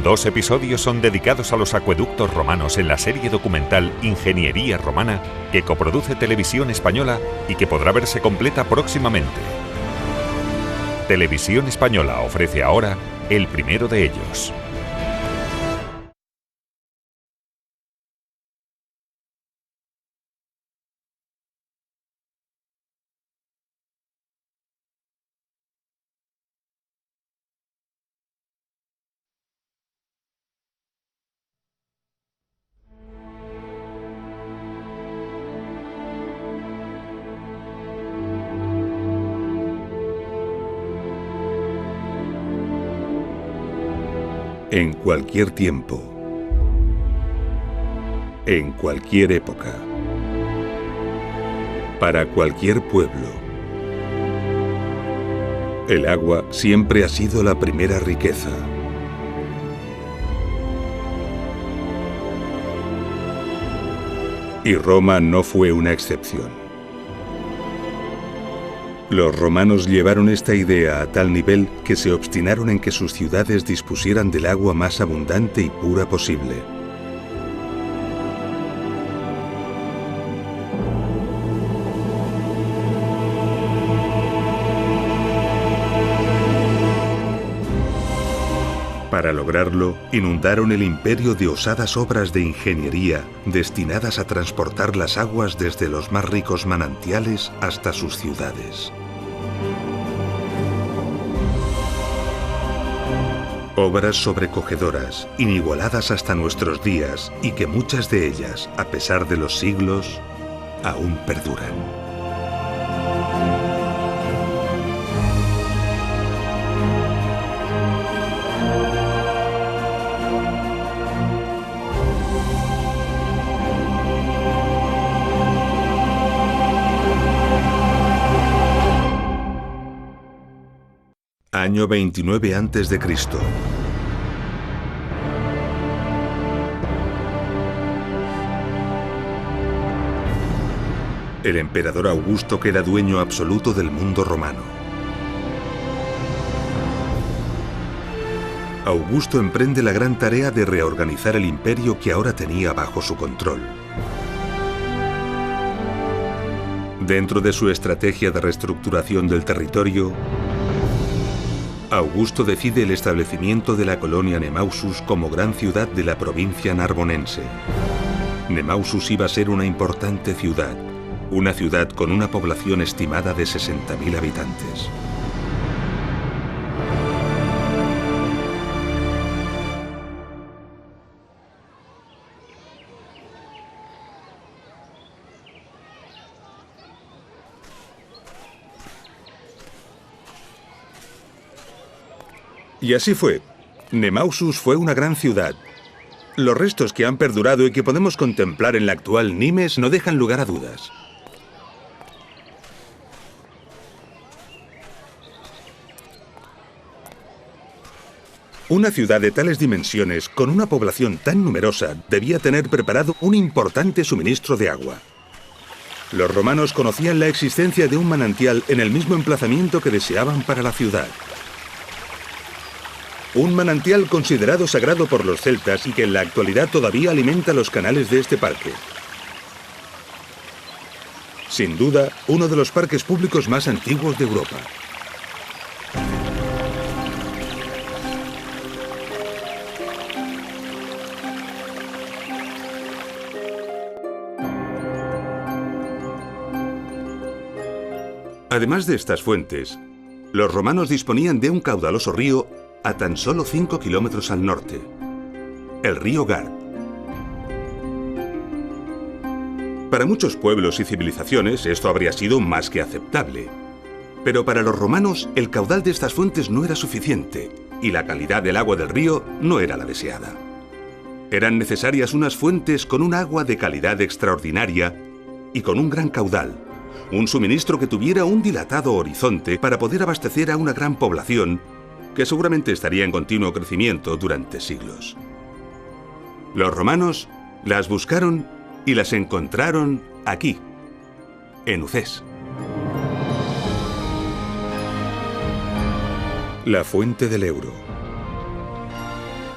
2 episodios son dedicados a los acueductos romanos en la serie documental Ingeniería Romana que coproduce Televisión Española y que podrá verse completa próximamente. Televisión Española ofrece ahora el primero de ellos. En cualquier tiempo, en cualquier época, para cualquier pueblo, el agua siempre ha sido la primera riqueza. Y Roma no fue una excepción. Los romanos llevaron esta idea a tal nivel que se obstinaron en que sus ciudades dispusieran del agua más abundante y pura posible. Para lograrlo, inundaron el imperio de osadas obras de ingeniería destinadas a transportar las aguas desde los más ricos manantiales hasta sus ciudades. Obras sobrecogedoras, inigualadas hasta nuestros días y que muchas de ellas, a pesar de los siglos, aún perduran. Año 29 a.C. El emperador Augusto queda dueño absoluto del mundo romano. Augusto emprende la gran tarea de reorganizar el imperio que ahora tenía bajo su control. Dentro de su estrategia de reestructuración del territorio, Augusto decide el establecimiento de la colonia Nemausus como gran ciudad de la provincia narbonense. Nemausus iba a ser una importante ciudad, una ciudad con una población estimada de 60.000 habitantes. Y así fue. Nemausus fue una gran ciudad. Los restos que han perdurado y que podemos contemplar en la actual Nimes no dejan lugar a dudas. Una ciudad de tales dimensiones, con una población tan numerosa, debía tener preparado un importante suministro de agua. Los romanos conocían la existencia de un manantial en el mismo emplazamiento que deseaban para la ciudad. Un manantial considerado sagrado por los celtas y que en la actualidad todavía alimenta los canales de este parque. Sin duda, uno de los parques públicos más antiguos de Europa. Además de estas fuentes, los romanos disponían de un caudaloso río a tan solo 5 kilómetros al norte, el río Gard. Para muchos pueblos y civilizaciones esto habría sido más que aceptable. Pero para los romanos el caudal de estas fuentes no era suficiente y la calidad del agua del río no era la deseada. Eran necesarias unas fuentes con un agua de calidad extraordinaria y con un gran caudal, un suministro que tuviera un dilatado horizonte para poder abastecer a una gran población que seguramente estaría en continuo crecimiento durante siglos. Los romanos las buscaron y las encontraron aquí, en Ucés. La fuente del Euro.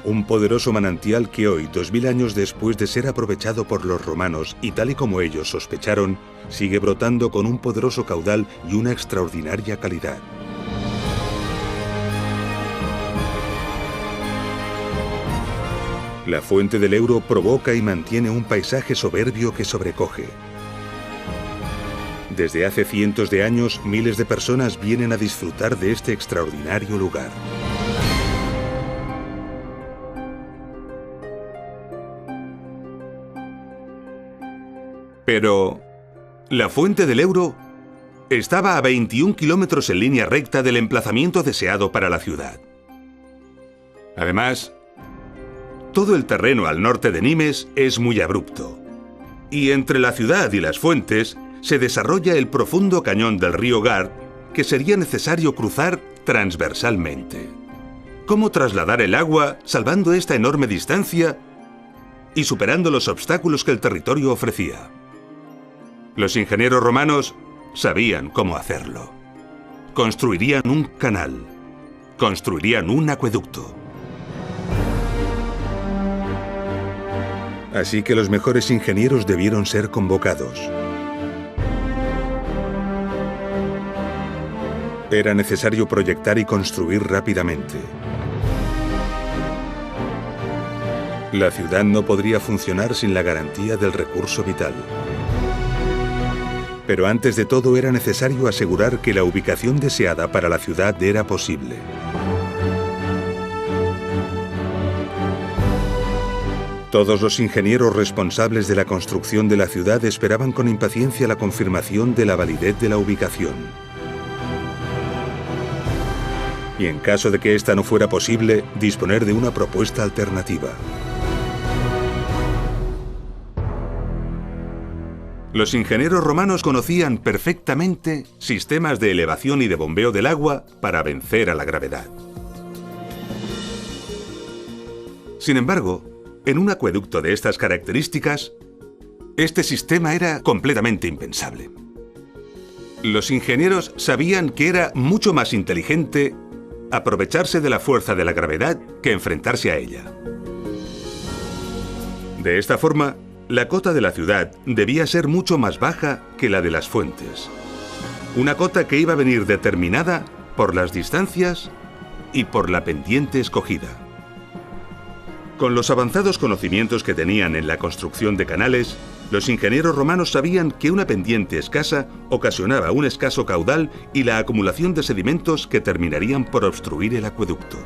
Un poderoso manantial que hoy, 2000 años después de ser aprovechado por los romanos y tal y como ellos sospecharon, sigue brotando con un poderoso caudal y una extraordinaria calidad. La fuente del Ebro provoca y mantiene un paisaje soberbio que sobrecoge. Desde hace cientos de años, miles de personas vienen a disfrutar de este extraordinario lugar. Pero la fuente del Ebro estaba a 21 kilómetros en línea recta del emplazamiento deseado para la ciudad. Además, todo el terreno al norte de Nimes es muy abrupto. Y entre la ciudad y las fuentes se desarrolla el profundo cañón del río Gard que sería necesario cruzar transversalmente. ¿Cómo trasladar el agua salvando esta enorme distancia y superando los obstáculos que el territorio ofrecía? Los ingenieros romanos sabían cómo hacerlo. Construirían un canal, construirían un acueducto. Así que los mejores ingenieros debieron ser convocados. Era necesario proyectar y construir rápidamente. La ciudad no podría funcionar sin la garantía del recurso vital. Pero antes de todo era necesario asegurar que la ubicación deseada para la ciudad era posible. Todos los ingenieros responsables de la construcción de la ciudad esperaban con impaciencia la confirmación de la validez de la ubicación. Y en caso de que esta no fuera posible, disponer de una propuesta alternativa. Los ingenieros romanos conocían perfectamente sistemas de elevación y de bombeo del agua para vencer a la gravedad. Sin embargo, en un acueducto de estas características, este sistema era completamente impensable. Los ingenieros sabían que era mucho más inteligente aprovecharse de la fuerza de la gravedad que enfrentarse a ella. De esta forma, la cota de la ciudad debía ser mucho más baja que la de las fuentes. Una cota que iba a venir determinada por las distancias y por la pendiente escogida. Con los avanzados conocimientos que tenían en la construcción de canales, los ingenieros romanos sabían que una pendiente escasa ocasionaba un escaso caudal y la acumulación de sedimentos que terminarían por obstruir el acueducto.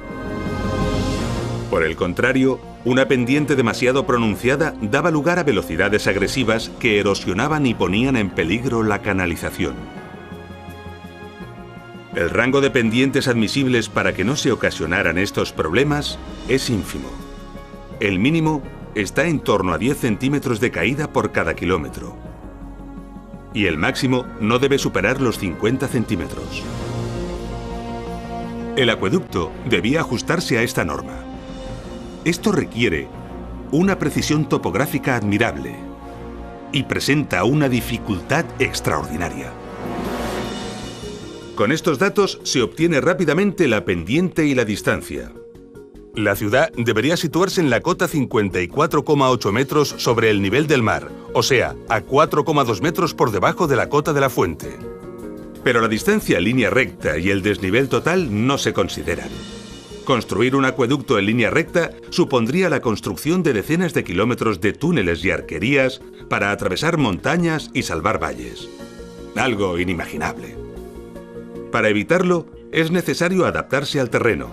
Por el contrario, una pendiente demasiado pronunciada daba lugar a velocidades agresivas que erosionaban y ponían en peligro la canalización. El rango de pendientes admisibles para que no se ocasionaran estos problemas es ínfimo. El mínimo está en torno a 10 centímetros de caída por cada kilómetro. Y el máximo no debe superar los 50 centímetros. El acueducto debía ajustarse a esta norma. Esto requiere una precisión topográfica admirable y presenta una dificultad extraordinaria. Con estos datos se obtiene rápidamente la pendiente y la distancia. La ciudad debería situarse en la cota 54,8 metros sobre el nivel del mar, o sea, a 4,2 metros por debajo de la cota de la fuente. Pero la distancia en línea recta y el desnivel total no se consideran. Construir un acueducto en línea recta supondría la construcción de decenas de kilómetros de túneles y arquerías para atravesar montañas y salvar valles. Algo inimaginable. Para evitarlo, es necesario adaptarse al terreno.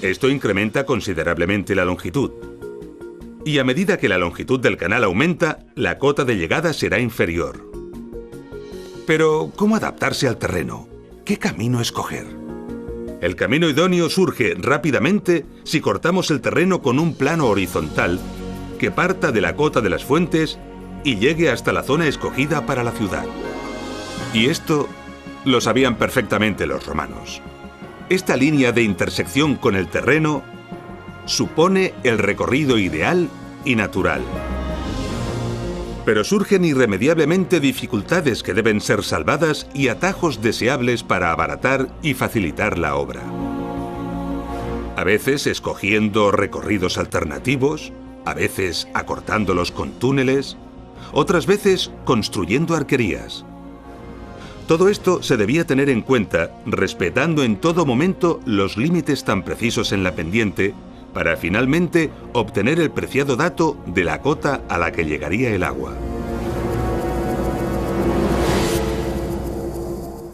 Esto incrementa considerablemente la longitud. Y a medida que la longitud del canal aumenta, la cota de llegada será inferior. Pero, ¿cómo adaptarse al terreno? ¿Qué camino escoger? El camino idóneo surge rápidamente si cortamos el terreno con un plano horizontal que parta de la cota de las fuentes y llegue hasta la zona escogida para la ciudad. Y esto lo sabían perfectamente los romanos. Esta línea de intersección con el terreno supone el recorrido ideal y natural. Pero surgen irremediablemente dificultades que deben ser salvadas y atajos deseables para abaratar y facilitar la obra. A veces escogiendo recorridos alternativos, a veces acortándolos con túneles, otras veces construyendo arquerías. Todo esto se debía tener en cuenta, respetando en todo momento los límites tan precisos en la pendiente, para finalmente obtener el preciado dato de la cota a la que llegaría el agua.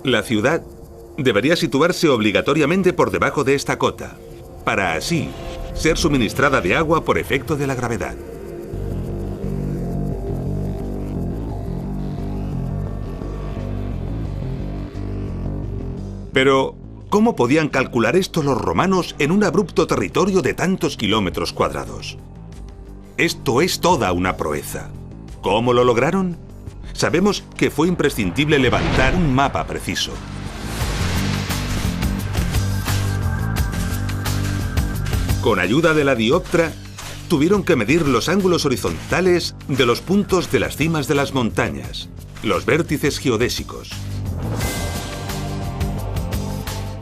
La ciudad debería situarse obligatoriamente por debajo de esta cota, para así ser suministrada de agua por efecto de la gravedad. Pero, ¿cómo podían calcular esto los romanos en un abrupto territorio de tantos kilómetros cuadrados? Esto es toda una proeza. ¿Cómo lo lograron? Sabemos que fue imprescindible levantar un mapa preciso. Con ayuda de la dioptra, tuvieron que medir los ángulos horizontales de los puntos de las cimas de las montañas, los vértices geodésicos.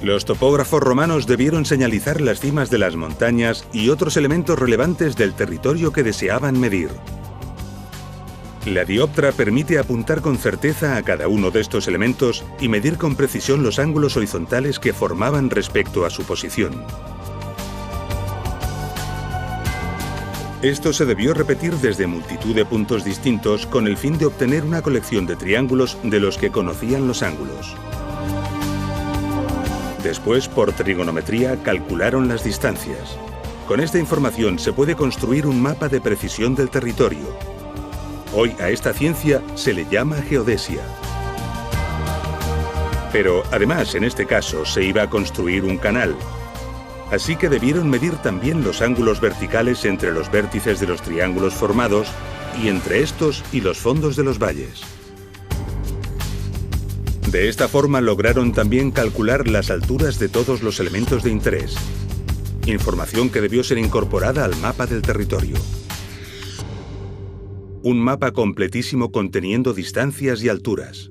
Los topógrafos romanos debieron señalizar las cimas de las montañas y otros elementos relevantes del territorio que deseaban medir. La dioptra permite apuntar con certeza a cada uno de estos elementos y medir con precisión los ángulos horizontales que formaban respecto a su posición. Esto se debió repetir desde multitud de puntos distintos con el fin de obtener una colección de triángulos de los que conocían los ángulos. Después, por trigonometría, calcularon las distancias. Con esta información se puede construir un mapa de precisión del territorio. Hoy a esta ciencia se le llama geodesia. Pero además, en este caso, se iba a construir un canal. Así que debieron medir también los ángulos verticales entre los vértices de los triángulos formados y entre estos y los fondos de los valles. De esta forma lograron también calcular las alturas de todos los elementos de interés, información que debió ser incorporada al mapa del territorio. Un mapa completísimo conteniendo distancias y alturas.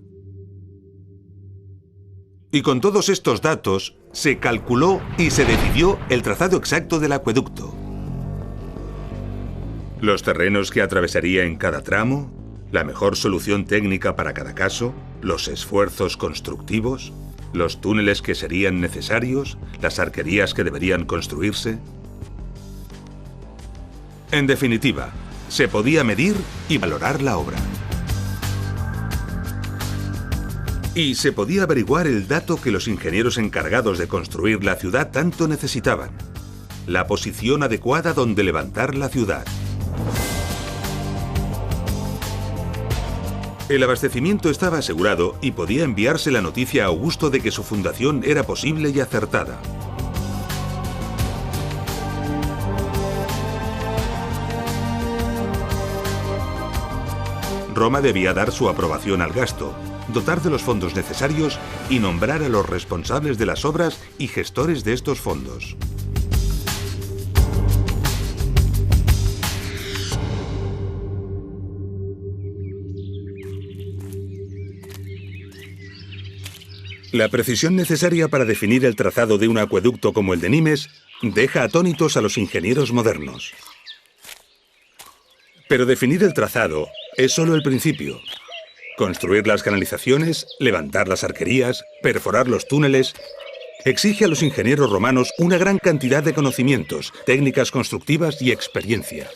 Y con todos estos datos, se calculó y se decidió el trazado exacto del acueducto. Los terrenos que atravesaría en cada tramo, la mejor solución técnica para cada caso, los esfuerzos constructivos, los túneles que serían necesarios, las arquerías que deberían construirse. En definitiva, se podía medir y valorar la obra. Y se podía averiguar el dato que los ingenieros encargados de construir la ciudad tanto necesitaban: la posición adecuada donde levantar la ciudad. El abastecimiento estaba asegurado y podía enviarse la noticia a Augusto de que su fundación era posible y acertada. Roma debía dar su aprobación al gasto, dotar de los fondos necesarios y nombrar a los responsables de las obras y gestores de estos fondos. La precisión necesaria para definir el trazado de un acueducto como el de Nimes deja atónitos a los ingenieros modernos. Pero definir el trazado es solo el principio. Construir las canalizaciones, levantar las arquerías, perforar los túneles, exige a los ingenieros romanos una gran cantidad de conocimientos, técnicas constructivas y experiencia.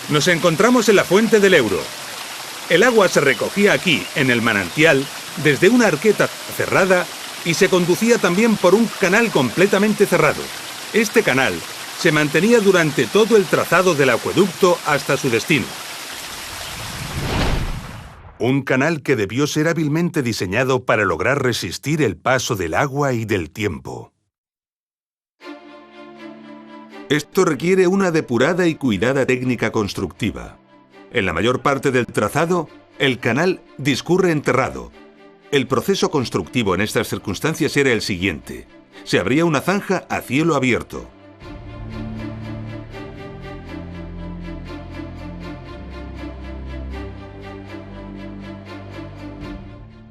Nos encontramos en la fuente del Euro. El agua se recogía aquí, en el manantial, desde una arqueta cerrada y se conducía también por un canal completamente cerrado. Este canal se mantenía durante todo el trazado del acueducto hasta su destino. Un canal que debió ser hábilmente diseñado para lograr resistir el paso del agua y del tiempo. Esto requiere una depurada y cuidada técnica constructiva. En la mayor parte del trazado, el canal discurre enterrado. El proceso constructivo en estas circunstancias era el siguiente: se abría una zanja a cielo abierto.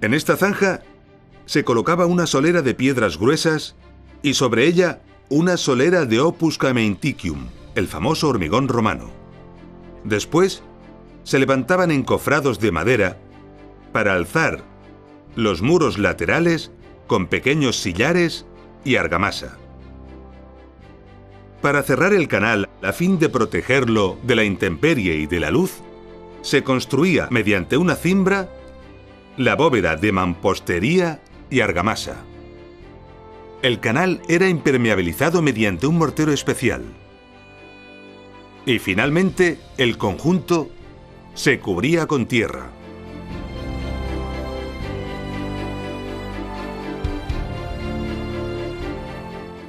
En esta zanja se colocaba una solera de piedras gruesas y sobre ella una solera de opus caementicium, el famoso hormigón romano. Después se levantaban encofrados de madera para alzar los muros laterales con pequeños sillares y argamasa. Para cerrar el canal, a fin de protegerlo de la intemperie y de la luz, se construía mediante una cimbra la bóveda de mampostería y argamasa. El canal era impermeabilizado mediante un mortero especial. Y finalmente, el conjunto se cubría con tierra.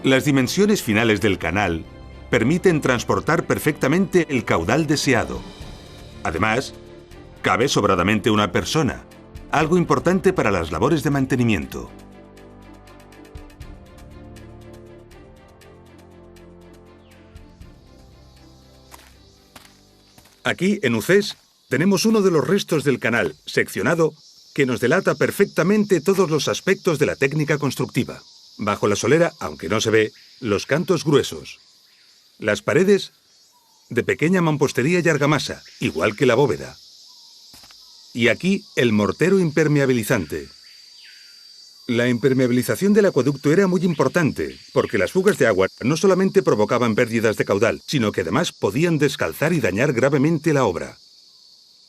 Las dimensiones finales del canal permiten transportar perfectamente el caudal deseado. Además, cabe sobradamente una persona, algo importante para las labores de mantenimiento. Aquí, en Ucés, tenemos uno de los restos del canal, seccionado, que nos delata perfectamente todos los aspectos de la técnica constructiva. Bajo la solera, aunque no se ve, los cantos gruesos. Las paredes de pequeña mampostería y argamasa, igual que la bóveda. Y aquí el mortero impermeabilizante. La impermeabilización del acueducto era muy importante, porque las fugas de agua no solamente provocaban pérdidas de caudal, sino que además podían descalzar y dañar gravemente la obra.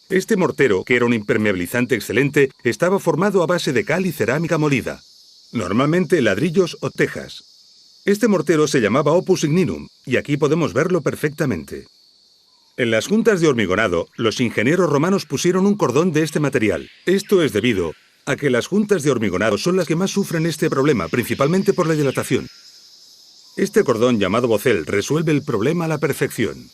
Este mortero, que era un impermeabilizante excelente, estaba formado a base de cal y cerámica molida, normalmente ladrillos o tejas. Este mortero se llamaba opus igninum, y aquí podemos verlo perfectamente. En las juntas de hormigonado, los ingenieros romanos pusieron un cordón de este material. Esto es debido a que las juntas de hormigonado son las que más sufren este problema, principalmente por la dilatación. Este cordón, llamado bocel, resuelve el problema a la perfección.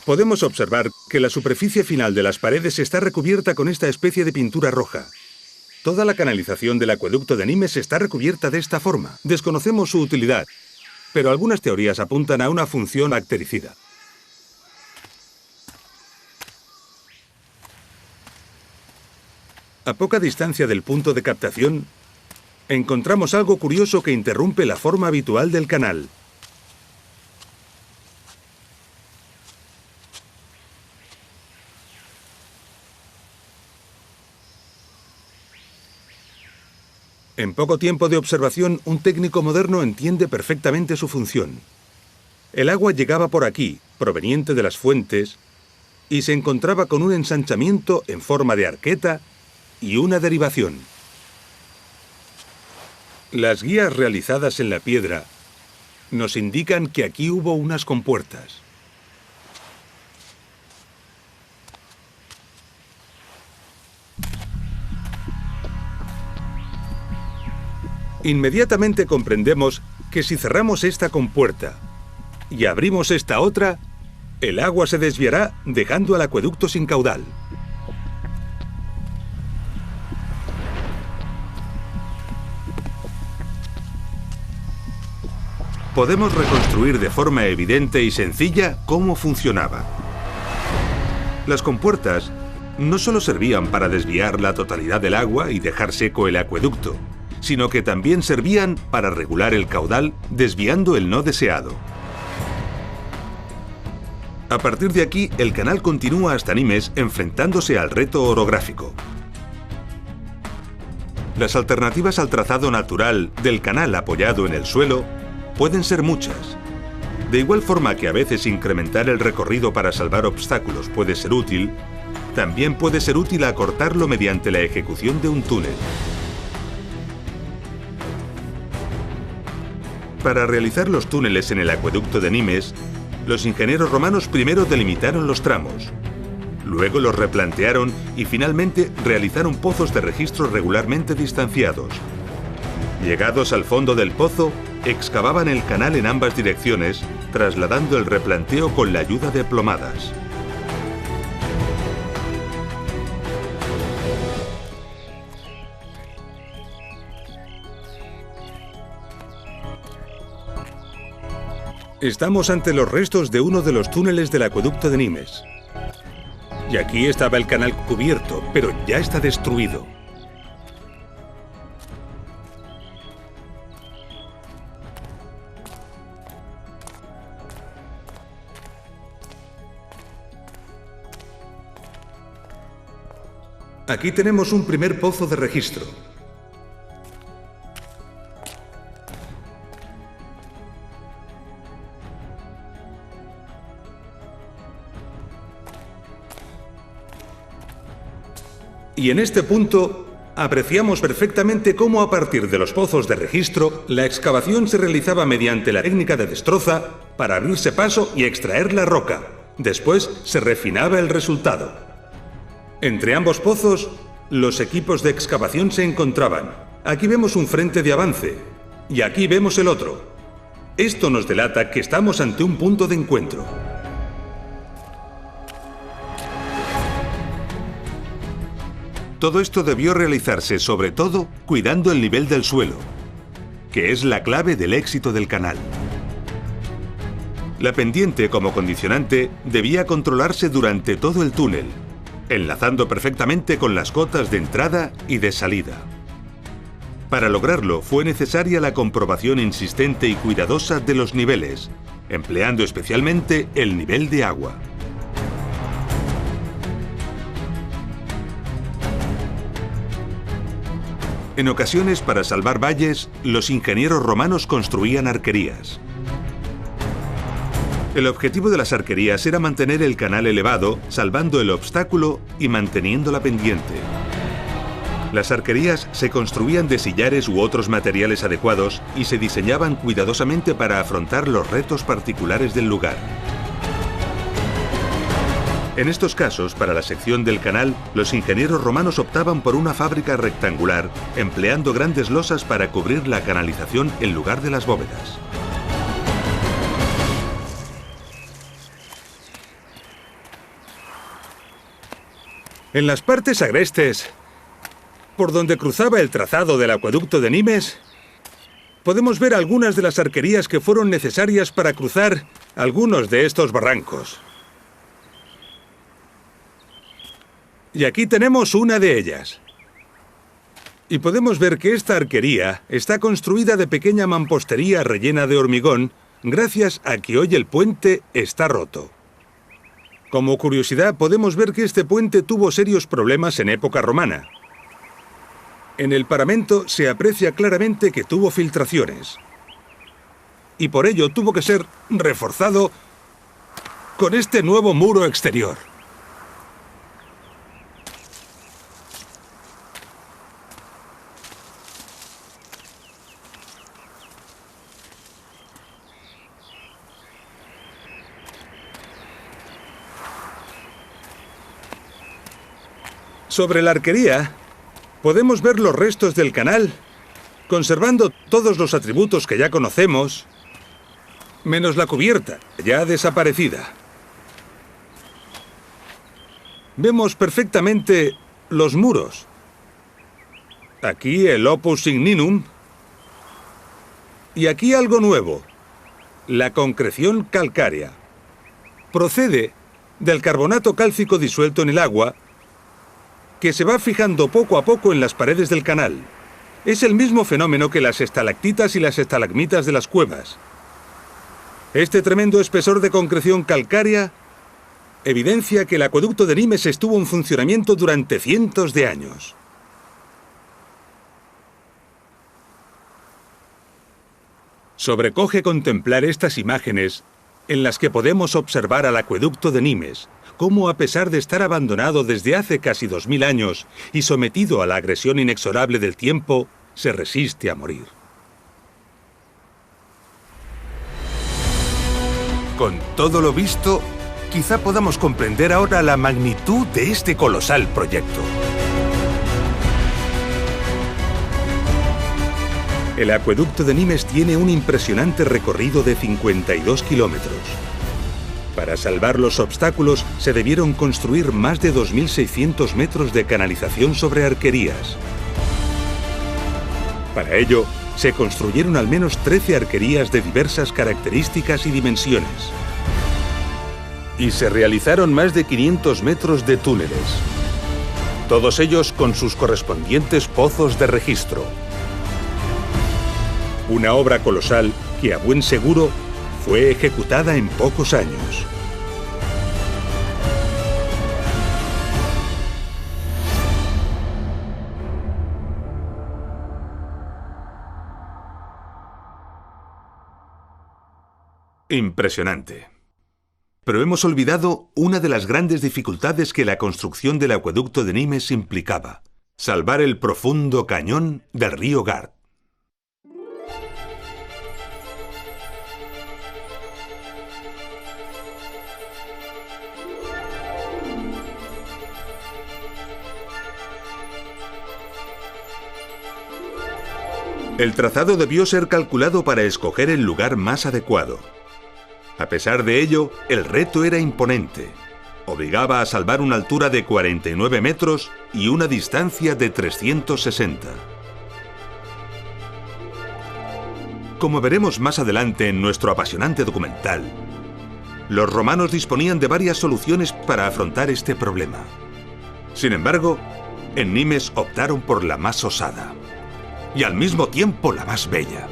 Podemos observar que la superficie final de las paredes está recubierta con esta especie de pintura roja. Toda la canalización del acueducto de Nimes está recubierta de esta forma. Desconocemos su utilidad, pero algunas teorías apuntan a una función bactericida. A poca distancia del punto de captación, encontramos algo curioso que interrumpe la forma habitual del canal. En poco tiempo de observación, un técnico moderno entiende perfectamente su función. El agua llegaba por aquí, proveniente de las fuentes, y se encontraba con un ensanchamiento en forma de arqueta y una derivación. Las guías realizadas en la piedra nos indican que aquí hubo unas compuertas. Inmediatamente comprendemos que si cerramos esta compuerta y abrimos esta otra, el agua se desviará dejando al acueducto sin caudal. Podemos reconstruir de forma evidente y sencilla cómo funcionaba. Las compuertas no solo servían para desviar la totalidad del agua y dejar seco el acueducto, sino que también servían para regular el caudal desviando el no deseado. A partir de aquí, el canal continúa hasta Nimes enfrentándose al reto orográfico. Las alternativas al trazado natural del canal apoyado en el suelo pueden ser muchas. De igual forma que a veces incrementar el recorrido para salvar obstáculos puede ser útil, también puede ser útil acortarlo mediante la ejecución de un túnel. Para realizar los túneles en el acueducto de Nimes, los ingenieros romanos primero delimitaron los tramos, luego los replantearon y finalmente realizaron pozos de registro regularmente distanciados. Llegados al fondo del pozo, excavaban el canal en ambas direcciones, trasladando el replanteo con la ayuda de plomadas. Estamos ante los restos de uno de los túneles del acueducto de Nimes. Y aquí estaba el canal cubierto, pero ya está destruido. Aquí tenemos un primer pozo de registro. Y en este punto apreciamos perfectamente cómo a partir de los pozos de registro la excavación se realizaba mediante la técnica de destroza para abrirse paso y extraer la roca. Después se refinaba el resultado. Entre ambos pozos, los equipos de excavación se encontraban. Aquí vemos un frente de avance y aquí vemos el otro. Esto nos delata que estamos ante un punto de encuentro. Todo esto debió realizarse, sobre todo, cuidando el nivel del suelo, que es la clave del éxito del canal. La pendiente, como condicionante, debía controlarse durante todo el túnel, enlazando perfectamente con las cotas de entrada y de salida. Para lograrlo, fue necesaria la comprobación insistente y cuidadosa de los niveles, empleando especialmente el nivel de agua. En ocasiones, para salvar valles, los ingenieros romanos construían arquerías. El objetivo de las arquerías era mantener el canal elevado, salvando el obstáculo y manteniendo la pendiente. Las arquerías se construían de sillares u otros materiales adecuados y se diseñaban cuidadosamente para afrontar los retos particulares del lugar. En estos casos, para la sección del canal, los ingenieros romanos optaban por una fábrica rectangular, empleando grandes losas para cubrir la canalización en lugar de las bóvedas. En las partes agrestes, por donde cruzaba el trazado del acueducto de Nimes, podemos ver algunas de las arquerías que fueron necesarias para cruzar algunos de estos barrancos. Y aquí tenemos una de ellas. Y podemos ver que esta arquería está construida de pequeña mampostería rellena de hormigón, gracias a que hoy el puente está roto. Como curiosidad, podemos ver que este puente tuvo serios problemas en época romana. En el paramento se aprecia claramente que tuvo filtraciones. Y por ello tuvo que ser reforzado con este nuevo muro exterior. Sobre la arquería, podemos ver los restos del canal, conservando todos los atributos que ya conocemos, menos la cubierta, ya desaparecida. Vemos perfectamente los muros. Aquí el opus signinum, y aquí algo nuevo, la concreción calcárea. Procede del carbonato cálcico disuelto en el agua, que se va fijando poco a poco en las paredes del canal. Es el mismo fenómeno que las estalactitas y las estalagmitas de las cuevas. Este tremendo espesor de concreción calcárea evidencia que el acueducto de Nimes estuvo en funcionamiento durante cientos de años. Sobrecoge contemplar estas imágenes en las que podemos observar al acueducto de Nimes, cómo a pesar de estar abandonado desde hace casi 2000 años y sometido a la agresión inexorable del tiempo, se resiste a morir. Con todo lo visto, quizá podamos comprender ahora la magnitud de este colosal proyecto. El acueducto de Nimes tiene un impresionante recorrido de 52 kilómetros. Para salvar los obstáculos, se debieron construir más de 2.600 metros de canalización sobre arquerías. Para ello, se construyeron al menos 13 arquerías de diversas características y dimensiones. y se realizaron más de 500 metros de túneles, todos ellos con sus correspondientes pozos de registro. Una obra colosal que a buen seguro fue ejecutada en pocos años. Impresionante. Pero hemos olvidado una de las grandes dificultades que la construcción del acueducto de Nimes implicaba: salvar el profundo cañón del río Gard. El trazado debió ser calculado para escoger el lugar más adecuado. A pesar de ello, el reto era imponente. Obligaba a salvar una altura de 49 metros y una distancia de 360. Como veremos más adelante en nuestro apasionante documental, los romanos disponían de varias soluciones para afrontar este problema. Sin embargo, en Nimes optaron por la más osada y al mismo tiempo la más bella.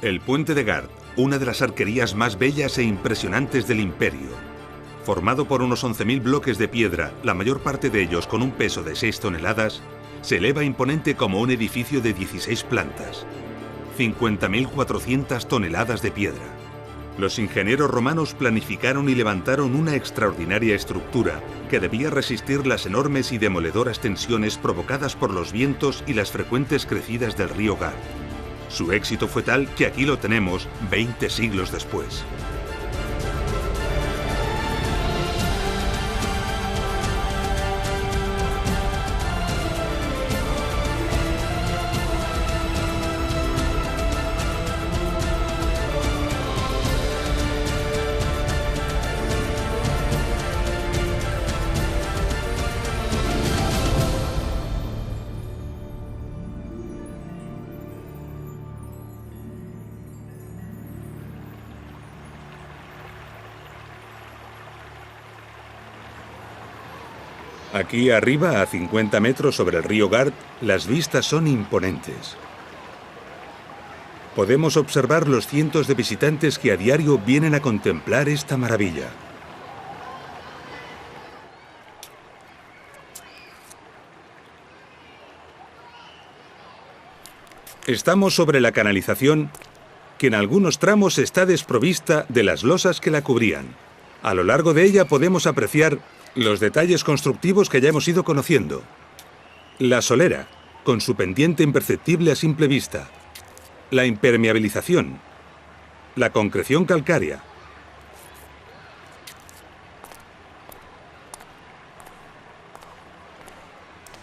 El puente de Gard, una de las arquerías más bellas e impresionantes del imperio. Formado por unos 11.000 bloques de piedra, la mayor parte de ellos con un peso de 6 toneladas, se eleva imponente como un edificio de 16 plantas. 50.400 toneladas de piedra. Los ingenieros romanos planificaron y levantaron una extraordinaria estructura que debía resistir las enormes y demoledoras tensiones provocadas por los vientos y las frecuentes crecidas del río Gard. Su éxito fue tal que aquí lo tenemos 20 siglos después. Aquí arriba, a 50 metros sobre el río Gard, las vistas son imponentes. Podemos observar los cientos de visitantes que a diario vienen a contemplar esta maravilla. Estamos sobre la canalización, que en algunos tramos está desprovista de las losas que la cubrían. A lo largo de ella podemos apreciar los detalles constructivos que ya hemos ido conociendo. La solera, con su pendiente imperceptible a simple vista. La impermeabilización. La concreción calcárea.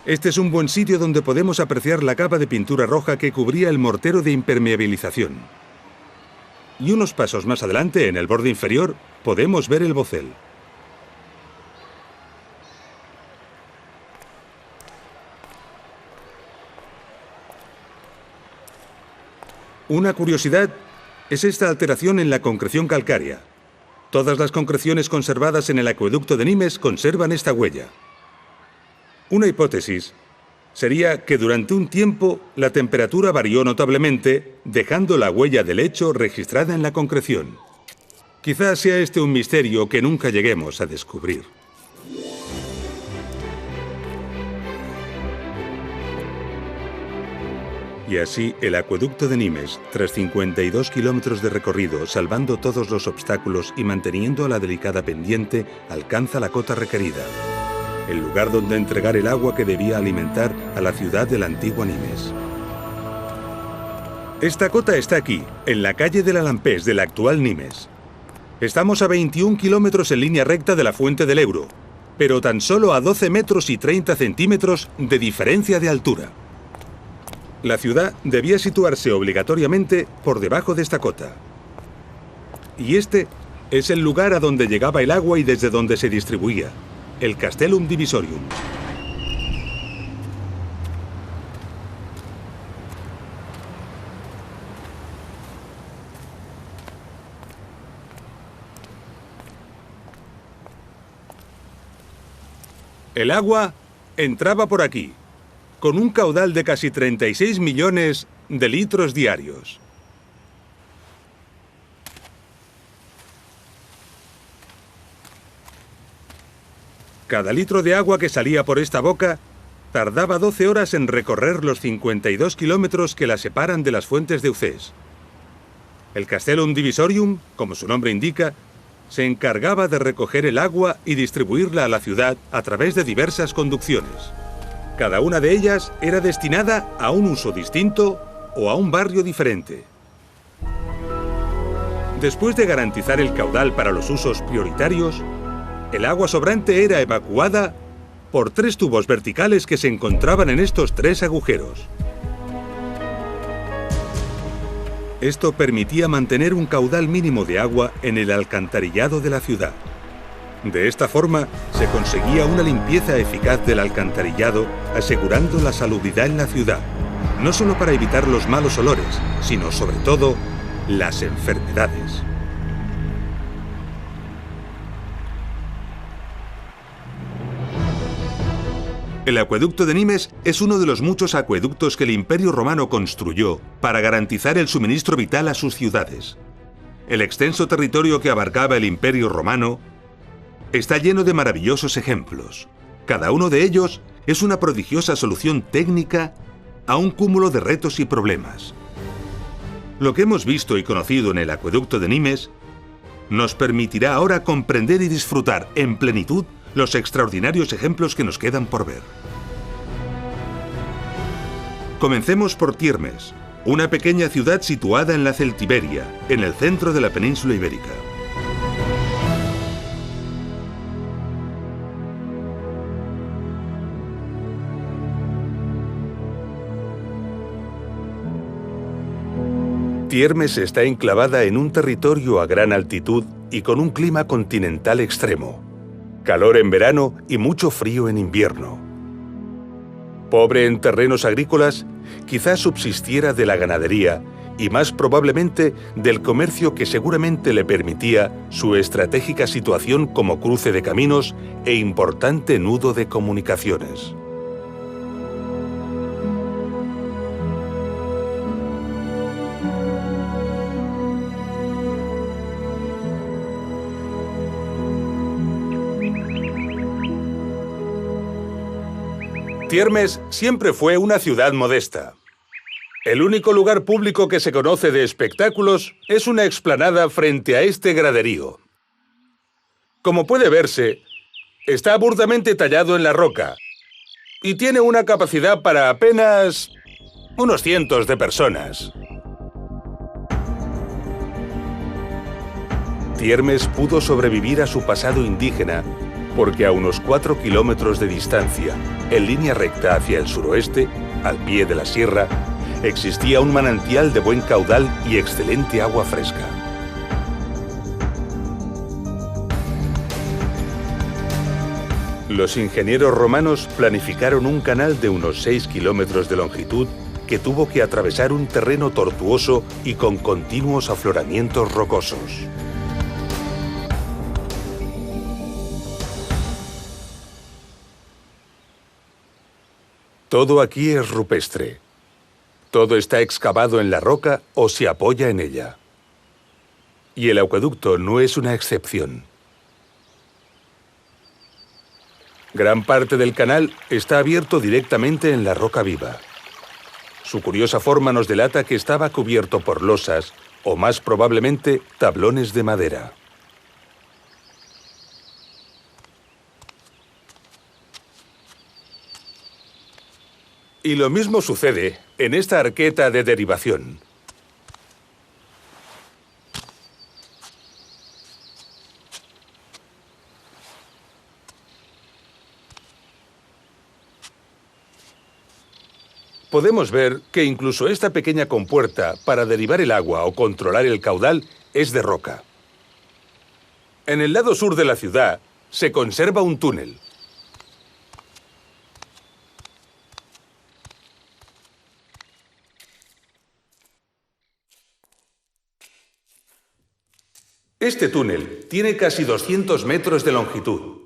Este es un buen sitio donde podemos apreciar la capa de pintura roja que cubría el mortero de impermeabilización. Y unos pasos más adelante, en el borde inferior, podemos ver el bocel. Una curiosidad es esta alteración en la concreción calcárea. Todas las concreciones conservadas en el acueducto de Nimes conservan esta huella. Una hipótesis sería que durante un tiempo la temperatura varió notablemente, dejando la huella del hecho registrada en la concreción. Quizás sea este un misterio que nunca lleguemos a descubrir. Y así, el acueducto de Nimes, tras 52 kilómetros de recorrido, salvando todos los obstáculos y manteniendo la delicada pendiente, alcanza la cota requerida, el lugar donde entregar el agua que debía alimentar a la ciudad de la antigua Nimes. Esta cota está aquí, en la calle del Alampés de la actual Nimes. Estamos a 21 kilómetros en línea recta de la fuente del Ebro, pero tan solo a 12 metros y 30 centímetros de diferencia de altura. La ciudad debía situarse obligatoriamente por debajo de esta cota. Y este es el lugar a donde llegaba el agua y desde donde se distribuía, el Castellum Divisorium. El agua entraba por aquí, con un caudal de casi 36 millones de litros diarios. Cada litro de agua que salía por esta boca tardaba 12 horas en recorrer los 52 kilómetros que la separan de las fuentes de Ucés. El Castellum Divisorium, como su nombre indica, se encargaba de recoger el agua y distribuirla a la ciudad a través de diversas conducciones. Cada una de ellas era destinada a un uso distinto o a un barrio diferente. Después de garantizar el caudal para los usos prioritarios, el agua sobrante era evacuada por 3 tubos verticales que se encontraban en estos 3 agujeros. Esto permitía mantener un caudal mínimo de agua en el alcantarillado de la ciudad. De esta forma, se conseguía una limpieza eficaz del alcantarillado, asegurando la salubridad en la ciudad, no solo para evitar los malos olores, sino sobre todo las enfermedades. El acueducto de Nimes es uno de los muchos acueductos que el Imperio Romano construyó para garantizar el suministro vital a sus ciudades. El extenso territorio que abarcaba el Imperio Romano está lleno de maravillosos ejemplos. Cada uno de ellos es una prodigiosa solución técnica a un cúmulo de retos y problemas. Lo que hemos visto y conocido en el acueducto de Nimes nos permitirá ahora comprender y disfrutar en plenitud los extraordinarios ejemplos que nos quedan por ver. Comencemos por Tiermes, una pequeña ciudad situada en la Celtiberia, en el centro de la península ibérica. Tiermes está enclavada en un territorio a gran altitud y con un clima continental extremo. Calor en verano y mucho frío en invierno. Pobre en terrenos agrícolas, quizás subsistiera de la ganadería y más probablemente del comercio que seguramente le permitía su estratégica situación como cruce de caminos e importante nudo de comunicaciones. Tiermes siempre fue una ciudad modesta. El único lugar público que se conoce de espectáculos es una explanada frente a este graderío. Como puede verse, está burdamente tallado en la roca y tiene una capacidad para apenas unos cientos de personas. Tiermes pudo sobrevivir a su pasado indígena porque a unos 4 kilómetros de distancia, en línea recta hacia el suroeste, al pie de la sierra, existía un manantial de buen caudal y excelente agua fresca. Los ingenieros romanos planificaron un canal de unos 6 kilómetros de longitud que tuvo que atravesar un terreno tortuoso y con continuos afloramientos rocosos. Todo aquí es rupestre. Todo está excavado en la roca o se apoya en ella. Y el acueducto no es una excepción. Gran parte del canal está abierto directamente en la roca viva. Su curiosa forma nos delata que estaba cubierto por losas, o más probablemente tablones de madera. Y lo mismo sucede en esta arqueta de derivación. Podemos ver que incluso esta pequeña compuerta para derivar el agua o controlar el caudal es de roca. En el lado sur de la ciudad se conserva un túnel. Este túnel tiene casi 200 metros de longitud.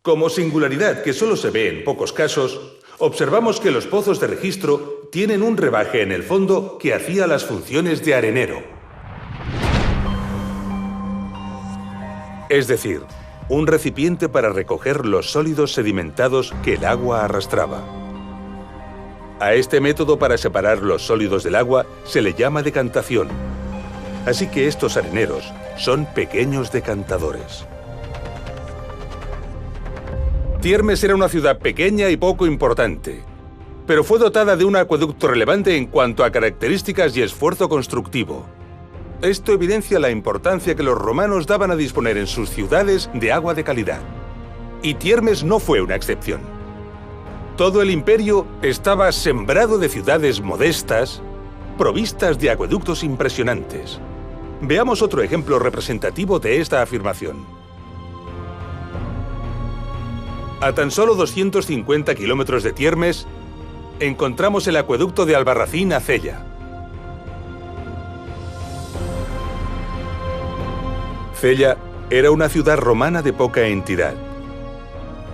Como singularidad que solo se ve en pocos casos, observamos que los pozos de registro tienen un rebaje en el fondo que hacía las funciones de arenero. Es decir, un recipiente para recoger los sólidos sedimentados que el agua arrastraba. A este método para separar los sólidos del agua se le llama decantación. Así que estos areneros son pequeños decantadores. Tiermes era una ciudad pequeña y poco importante, pero fue dotada de un acueducto relevante en cuanto a características y esfuerzo constructivo. Esto evidencia la importancia que los romanos daban a disponer en sus ciudades de agua de calidad. Y Tiermes no fue una excepción. Todo el imperio estaba sembrado de ciudades modestas, provistas de acueductos impresionantes. Veamos otro ejemplo representativo de esta afirmación. A tan solo 250 kilómetros de Tiermes, encontramos el acueducto de Albarracín a Cella. Cella era una ciudad romana de poca entidad.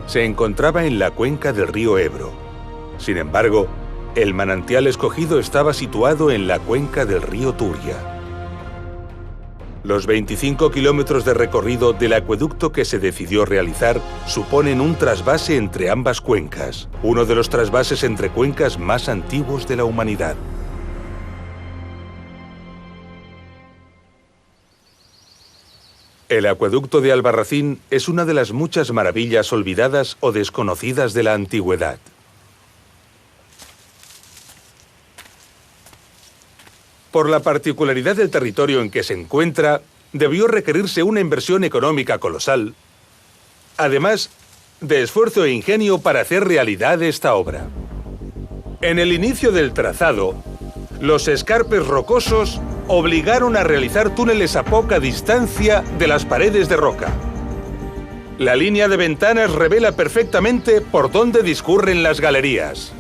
Se encontraba en la cuenca del río Ebro. Sin embargo, el manantial escogido estaba situado en la cuenca del río Turia. Los 25 kilómetros de recorrido del acueducto que se decidió realizar suponen un trasvase entre ambas cuencas, uno de los trasvases entre cuencas más antiguos de la humanidad. El acueducto de Albarracín es una de las muchas maravillas olvidadas o desconocidas de la antigüedad. Por la particularidad del territorio en que se encuentra, debió requerirse una inversión económica colosal, además de esfuerzo e ingenio para hacer realidad esta obra. En el inicio del trazado, los escarpes rocosos obligaron a realizar túneles a poca distancia de las paredes de roca. La línea de ventanas revela perfectamente por dónde discurren las galerías.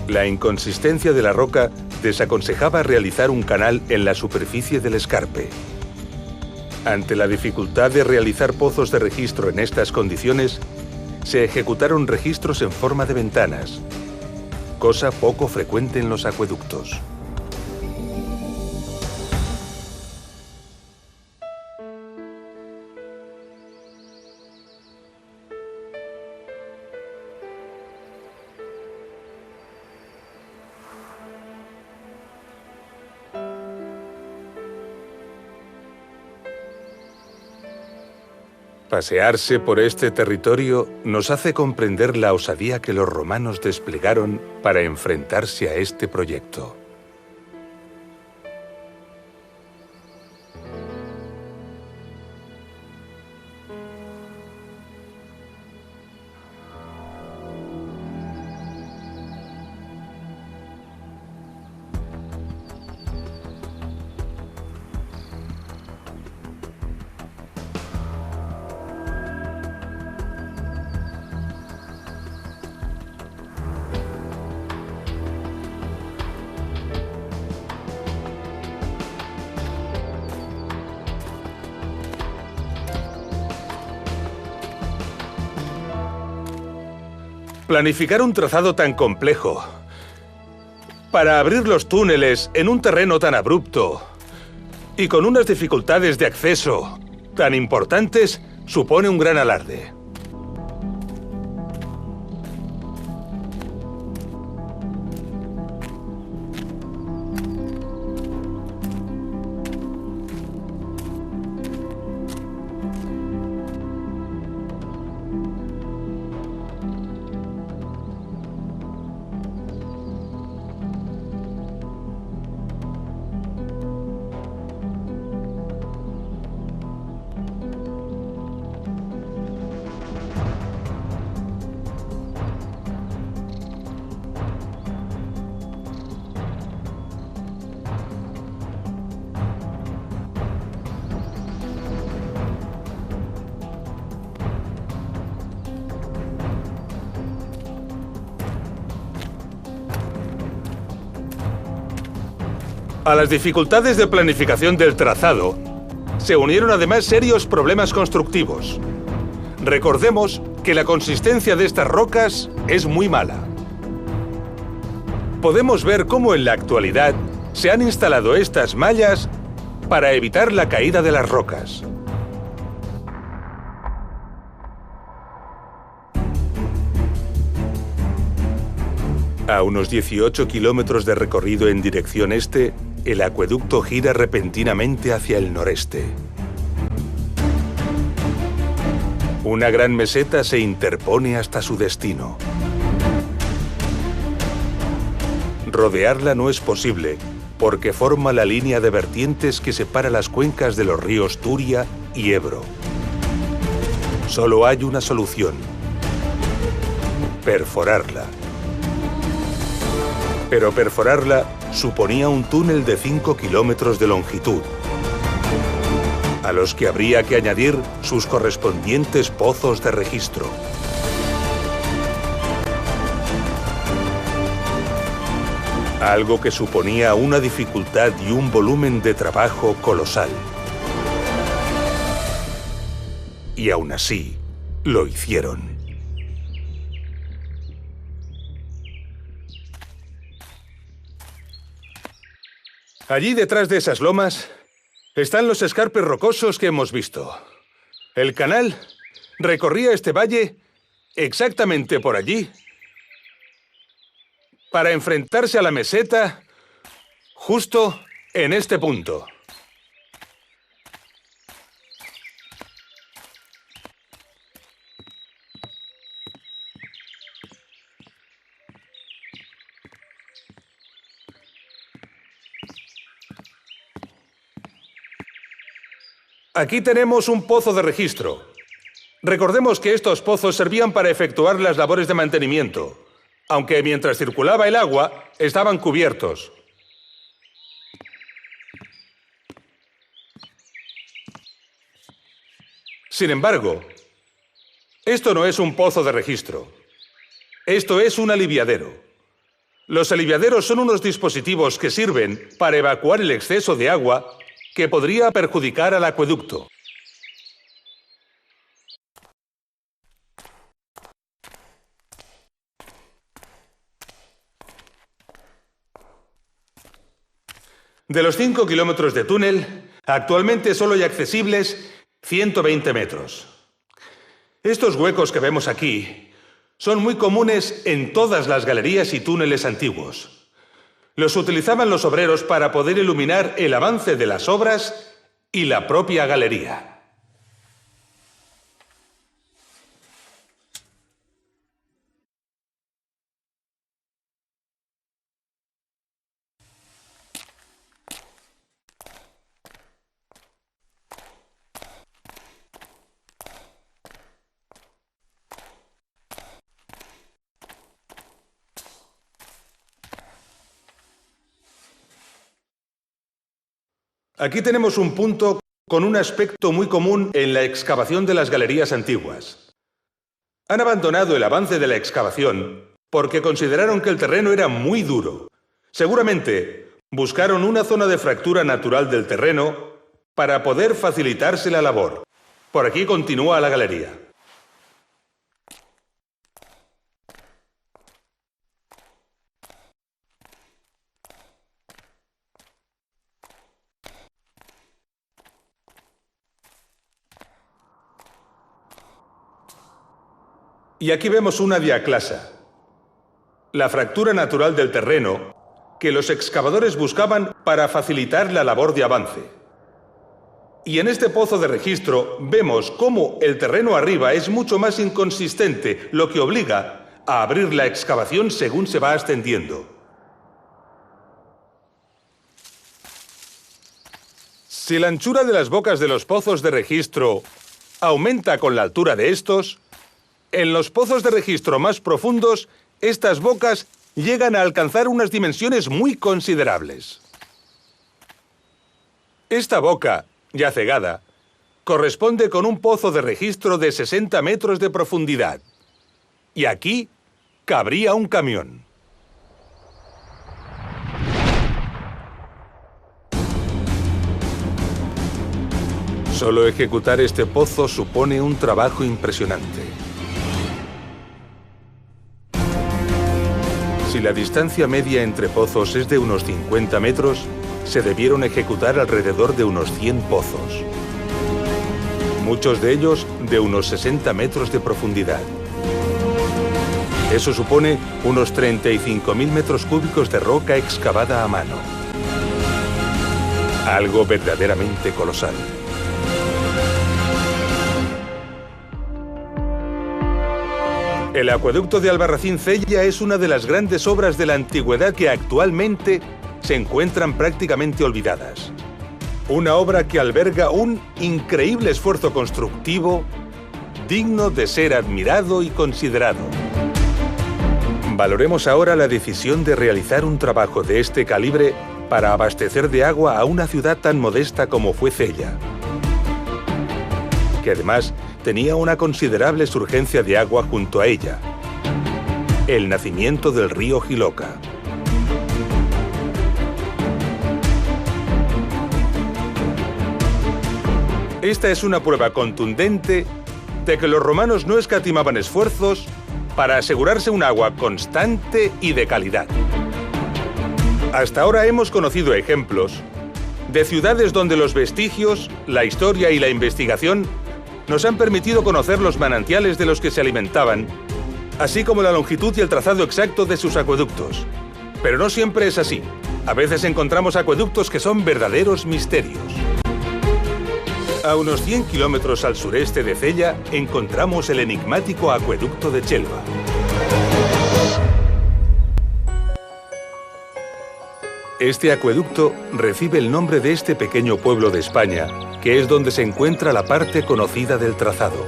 La inconsistencia de la roca desaconsejaba realizar un canal en la superficie del escarpe. Ante la dificultad de realizar pozos de registro en estas condiciones, se ejecutaron registros en forma de ventanas, cosa poco frecuente en los acueductos. Pasearse por este territorio nos hace comprender la osadía que los romanos desplegaron para enfrentarse a este proyecto. Planificar un trazado tan complejo para abrir los túneles en un terreno tan abrupto Y con unas dificultades de acceso tan importantes, supone un gran alarde. A las dificultades de planificación del trazado se unieron además serios problemas constructivos. Recordemos que la consistencia de estas rocas es muy mala. Podemos ver cómo en la actualidad se han instalado estas mallas para evitar la caída de las rocas. A unos 18 kilómetros de recorrido en dirección este, el acueducto gira repentinamente hacia el noreste. Una gran meseta se interpone hasta su destino. Rodearla no es posible, porque forma la línea de vertientes que separa las cuencas de los ríos Turia y Ebro. Solo hay una solución: perforarla. Pero perforarla suponía un túnel de 5 kilómetros de longitud, a los que habría que añadir sus correspondientes pozos de registro. Algo que suponía una dificultad y un volumen de trabajo colosal. Y aún así, lo hicieron. Allí detrás de esas lomas están los escarpes rocosos que hemos visto. El canal recorría este valle exactamente por allí para enfrentarse a la meseta justo en este punto. Aquí tenemos un pozo de registro. Recordemos que estos pozos servían para efectuar las labores de mantenimiento, aunque mientras circulaba el agua, estaban cubiertos. Sin embargo, esto no es un pozo de registro. Esto es un aliviadero. Los aliviaderos son unos dispositivos que sirven para evacuar el exceso de agua que podría perjudicar al acueducto. De los 5 kilómetros de túnel, actualmente solo hay accesibles 120 metros. Estos huecos que vemos aquí son muy comunes en todas las galerías y túneles antiguos. Los utilizaban los obreros para poder iluminar el avance de las obras y la propia galería. Aquí tenemos un punto con un aspecto muy común en la excavación de las galerías antiguas. Han abandonado el avance de la excavación porque consideraron que el terreno era muy duro. Seguramente buscaron una zona de fractura natural del terreno para poder facilitarse la labor. Por aquí continúa la galería. Y aquí vemos una diaclasa, la fractura natural del terreno que los excavadores buscaban para facilitar la labor de avance. Y en este pozo de registro vemos cómo el terreno arriba es mucho más inconsistente, lo que obliga a abrir la excavación según se va ascendiendo. Si la anchura de las bocas de los pozos de registro aumenta con la altura de estos, en los pozos de registro más profundos, estas bocas llegan a alcanzar unas dimensiones muy considerables. Esta boca, ya cegada, corresponde con un pozo de registro de 60 metros de profundidad. Y aquí cabría un camión. Solo ejecutar este pozo supone un trabajo impresionante. Si la distancia media entre pozos es de unos 50 metros, se debieron ejecutar alrededor de unos 100 pozos. Muchos de ellos de unos 60 metros de profundidad. Eso supone unos 35.000 metros cúbicos de roca excavada a mano. Algo verdaderamente colosal. El acueducto de Albarracín-Cella es una de las grandes obras de la antigüedad que actualmente se encuentran prácticamente olvidadas. Una obra que alberga un increíble esfuerzo constructivo digno de ser admirado y considerado. Valoremos ahora la decisión de realizar un trabajo de este calibre para abastecer de agua a una ciudad tan modesta como fue Cella, que además tenía una considerable surgencia de agua junto a ella, el nacimiento del río Jiloca. Esta es una prueba contundente de que los romanos no escatimaban esfuerzos para asegurarse un agua constante y de calidad. Hasta ahora hemos conocido ejemplos de ciudades donde los vestigios, la historia y la investigación nos han permitido conocer los manantiales de los que se alimentaban, así como la longitud y el trazado exacto de sus acueductos. Pero no siempre es así. A veces encontramos acueductos que son verdaderos misterios. A unos 100 kilómetros al sureste de Cella encontramos el enigmático acueducto de Chelva. Este acueducto recibe el nombre de este pequeño pueblo de España, que es donde se encuentra la parte conocida del trazado.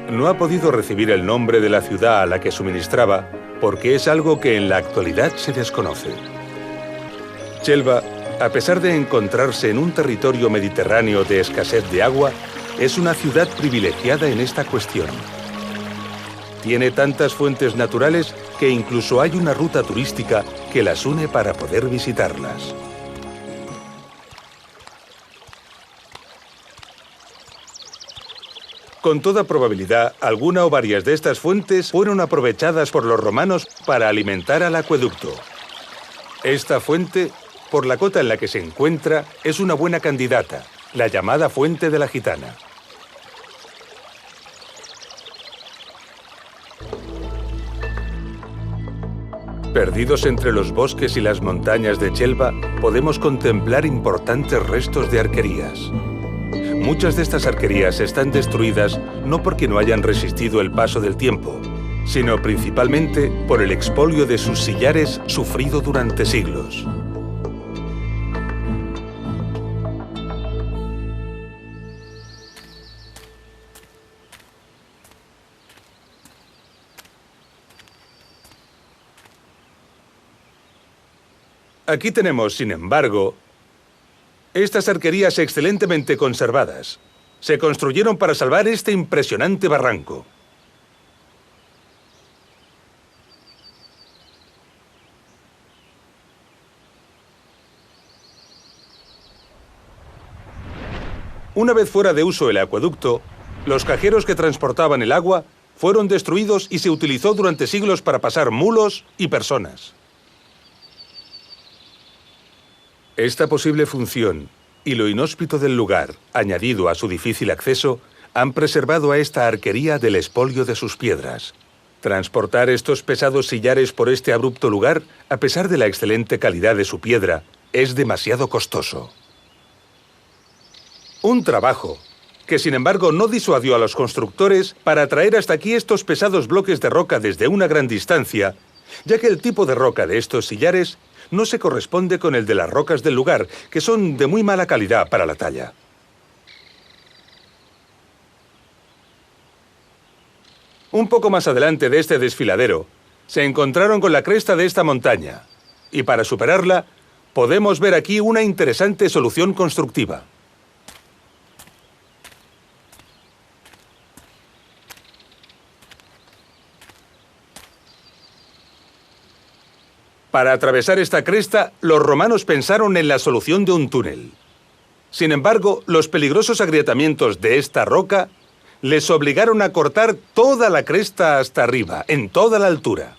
No ha podido recibir el nombre de la ciudad a la que suministraba porque es algo que en la actualidad se desconoce. Chelva, a pesar de encontrarse en un territorio mediterráneo de escasez de agua, es una ciudad privilegiada en esta cuestión. Tiene tantas fuentes naturales que incluso hay una ruta turística que las une para poder visitarlas. Con toda probabilidad, alguna o varias de estas fuentes fueron aprovechadas por los romanos para alimentar al acueducto. Esta fuente, por la cota en la que se encuentra, es una buena candidata, la llamada Fuente de la Gitana. Perdidos entre los bosques y las montañas de Chelva, podemos contemplar importantes restos de arquerías. Muchas de estas arquerías están destruidas no porque no hayan resistido el paso del tiempo, sino principalmente por el expolio de sus sillares sufrido durante siglos. Aquí tenemos, sin embargo, estas arquerías excelentemente conservadas. Se construyeron para salvar este impresionante barranco. Una vez fuera de uso el acueducto, los cajeros que transportaban el agua fueron destruidos y se utilizó durante siglos para pasar mulos y personas. Esta posible función y lo inhóspito del lugar, añadido a su difícil acceso, han preservado a esta arquería del expolio de sus piedras. Transportar estos pesados sillares por este abrupto lugar, a pesar de la excelente calidad de su piedra, es demasiado costoso. Un trabajo que, sin embargo, no disuadió a los constructores para traer hasta aquí estos pesados bloques de roca desde una gran distancia, ya que el tipo de roca de estos sillares no se corresponde con el de las rocas del lugar, que son de muy mala calidad para la talla. Un poco más adelante de este desfiladero, se encontraron con la cresta de esta montaña, y para superarla, podemos ver aquí una interesante solución constructiva. Para atravesar esta cresta, los romanos pensaron en la solución de un túnel. Sin embargo, los peligrosos agrietamientos de esta roca les obligaron a cortar toda la cresta hasta arriba, en toda la altura.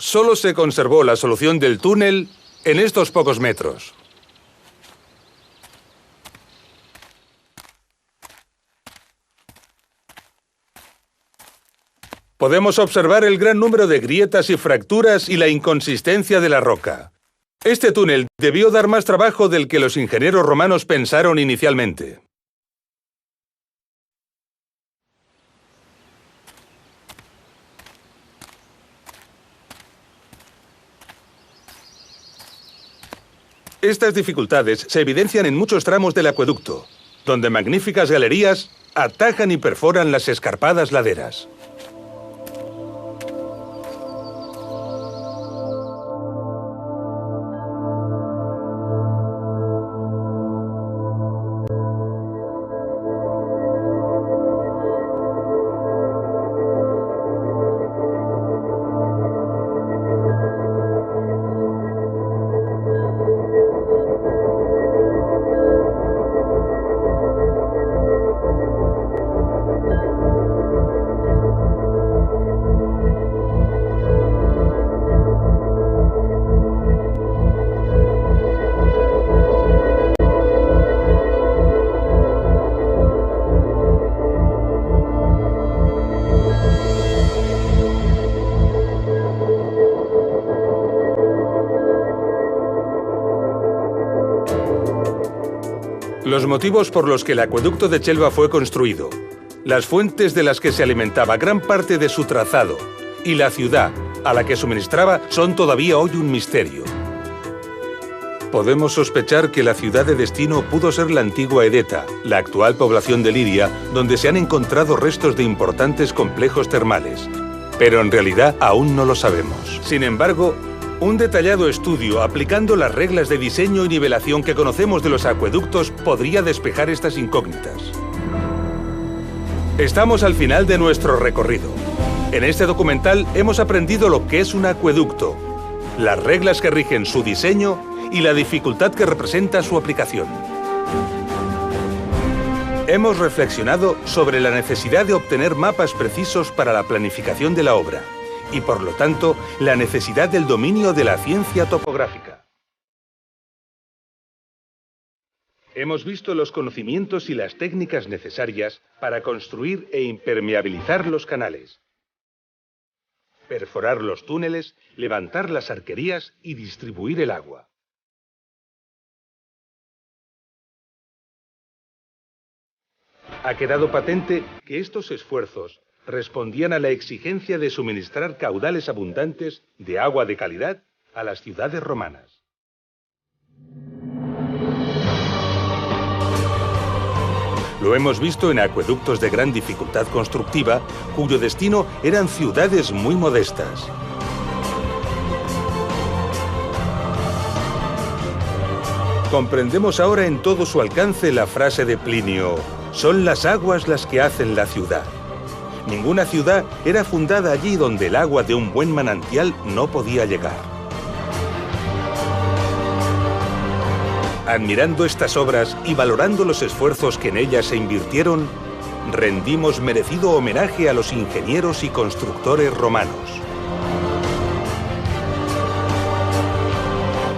Solo se conservó la solución del túnel en estos pocos metros. Podemos observar el gran número de grietas y fracturas y la inconsistencia de la roca. Este túnel debió dar más trabajo del que los ingenieros romanos pensaron inicialmente. Estas dificultades se evidencian en muchos tramos del acueducto, donde magníficas galerías atajan y perforan las escarpadas laderas. Los motivos por los que el acueducto de Chelva fue construido, las fuentes de las que se alimentaba gran parte de su trazado y la ciudad a la que suministraba son todavía hoy un misterio. Podemos sospechar que la ciudad de destino pudo ser la antigua Edeta, la actual población de Liria, donde se han encontrado restos de importantes complejos termales, pero en realidad aún no lo sabemos. Sin embargo, un detallado estudio aplicando las reglas de diseño y nivelación que conocemos de los acueductos podría despejar estas incógnitas. Estamos al final de nuestro recorrido. En este documental hemos aprendido lo que es un acueducto, las reglas que rigen su diseño y la dificultad que representa su aplicación. Hemos reflexionado sobre la necesidad de obtener mapas precisos para la planificación de la obra y, por lo tanto, la necesidad del dominio de la ciencia topográfica. Hemos visto los conocimientos y las técnicas necesarias para construir e impermeabilizar los canales, perforar los túneles, levantar las arquerías y distribuir el agua. Ha quedado patente que estos esfuerzos respondían a la exigencia de suministrar caudales abundantes de agua de calidad a las ciudades romanas. Lo hemos visto en acueductos de gran dificultad constructiva, cuyo destino eran ciudades muy modestas. Comprendemos ahora en todo su alcance la frase de Plinio: son las aguas las que hacen la ciudad. Ninguna ciudad era fundada allí donde el agua de un buen manantial no podía llegar. Admirando estas obras y valorando los esfuerzos que en ellas se invirtieron, rendimos merecido homenaje a los ingenieros y constructores romanos.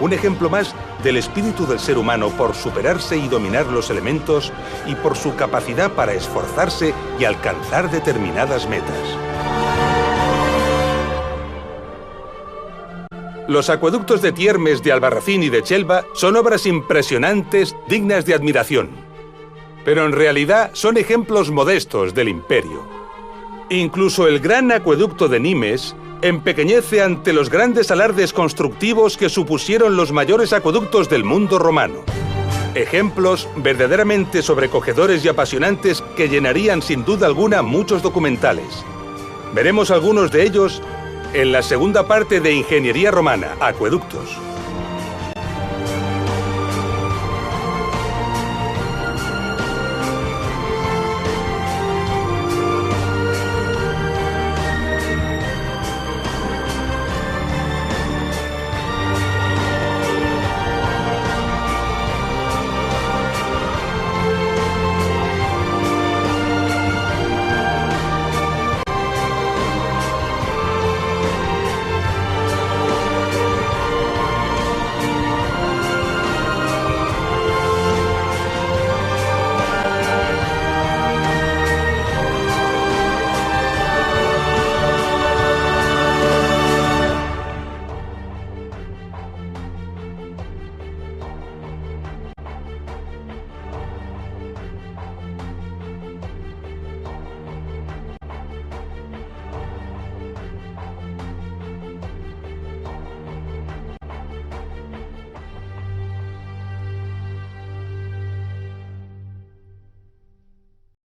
Un ejemplo más del espíritu del ser humano por superarse y dominar los elementos y por su capacidad para esforzarse y alcanzar determinadas metas. Los acueductos de Tiermes, de Albarracín y de Chelva son obras impresionantes, dignas de admiración. Pero en realidad son ejemplos modestos del imperio. Incluso el gran acueducto de Nimes empequeñece ante los grandes alardes constructivos que supusieron los mayores acueductos del mundo romano. Ejemplos verdaderamente sobrecogedores y apasionantes que llenarían sin duda alguna muchos documentales. Veremos algunos de ellos en la segunda parte de Ingeniería Romana, Acueductos.